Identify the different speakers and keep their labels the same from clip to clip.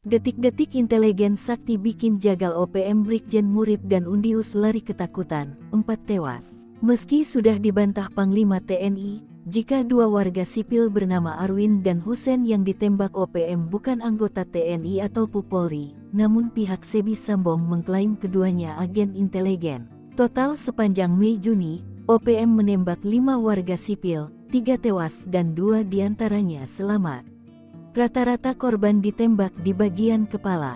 Speaker 1: Detik-detik intelijen sakti bikin jagal OPM Brigjen Murib dan Undius lari ketakutan, 4 tewas. Meski sudah dibantah Panglima TNI, jika dua warga sipil bernama Arwin dan Husen yang ditembak OPM bukan anggota TNI atau Polri, namun pihak Sebi Sambom mengklaim keduanya agen intelijen. Total sepanjang Mei-Juni, OPM menembak 5 warga sipil, 3 tewas dan 2 diantaranya selamat. Rata-rata korban ditembak di bagian kepala.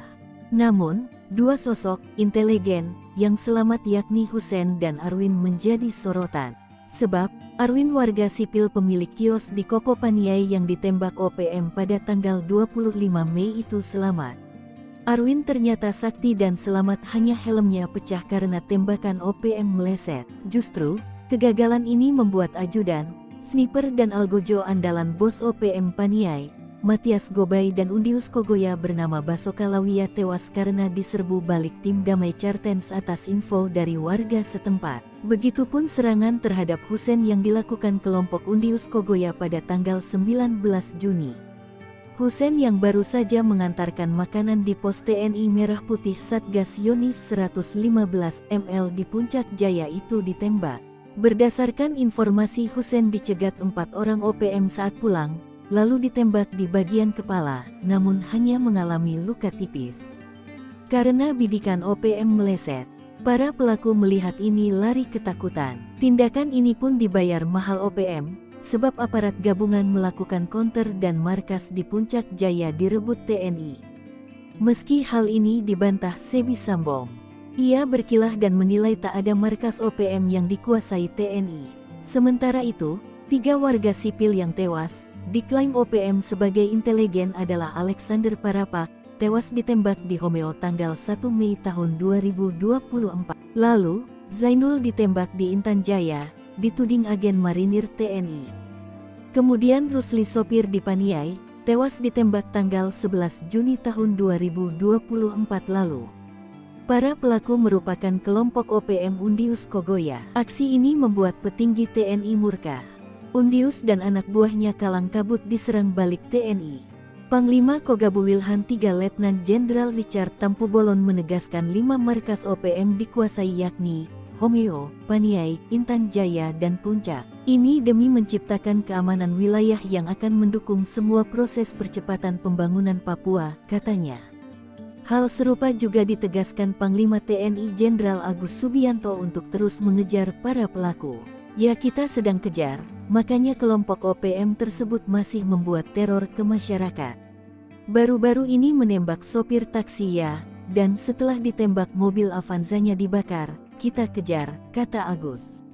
Speaker 1: Namun, 2 sosok intelijen yang selamat yakni Husen dan Arwin menjadi sorotan. Sebab, Arwin warga sipil pemilik kios di Kopo Paniai yang ditembak OPM pada tanggal 25 Mei itu selamat. Arwin ternyata sakti dan selamat, hanya helmnya pecah karena tembakan OPM meleset. Justru, kegagalan ini membuat ajudan, sniper dan algojo andalan bos OPM Paniai, Matias Gobay dan Undius Kogoya bernama Basoka Lawia tewas karena diserbu balik tim Damai Cartens atas info dari warga setempat. Begitupun serangan terhadap Husen yang dilakukan kelompok Undius Kogoya pada tanggal 19 Juni. Husen yang baru saja mengantarkan makanan di pos TNI Merah Putih Satgas Yonif 115 ml di Puncak Jaya itu ditembak. Berdasarkan informasi, Husen dicegat 4 orang OPM saat pulang, lalu ditembak di bagian kepala, namun hanya mengalami luka tipis. Karena bidikan OPM meleset, para pelaku melihat ini lari ketakutan. Tindakan ini pun dibayar mahal OPM, sebab aparat gabungan melakukan counter dan markas di Puncak Jaya direbut TNI. Meski hal ini dibantah Sebi Sambom, ia berkilah dan menilai tak ada markas OPM yang dikuasai TNI. Sementara itu, 3 warga sipil yang tewas diklaim OPM sebagai intelijen adalah Alexander Parapak, tewas ditembak di Homeo tanggal 1 Mei tahun 2024. Lalu, Zainul ditembak di Intan Jaya, dituding agen marinir TNI. Kemudian Rusli sopir di Paniai, tewas ditembak tanggal 11 Juni tahun 2024 lalu. Para pelaku merupakan kelompok OPM Undius Kogoya. Aksi ini membuat petinggi TNI murka. Undius dan anak buahnya kalang kabut diserang balik TNI. Panglima Kogabu Wilhan 3 Letnan Jenderal Richard Tampubolon menegaskan 5 markas OPM dikuasai yakni Homeo, Paniai, Intan Jaya dan Puncak. Ini demi menciptakan keamanan wilayah yang akan mendukung semua proses percepatan pembangunan Papua, katanya. Hal serupa juga ditegaskan Panglima TNI Jenderal Agus Subianto untuk terus mengejar para pelaku. Ya, kita sedang kejar, makanya kelompok OPM tersebut masih membuat teror ke masyarakat. Baru-baru ini menembak sopir taksi ya, dan setelah ditembak mobil Avanzanya dibakar, kita kejar, kata Agus.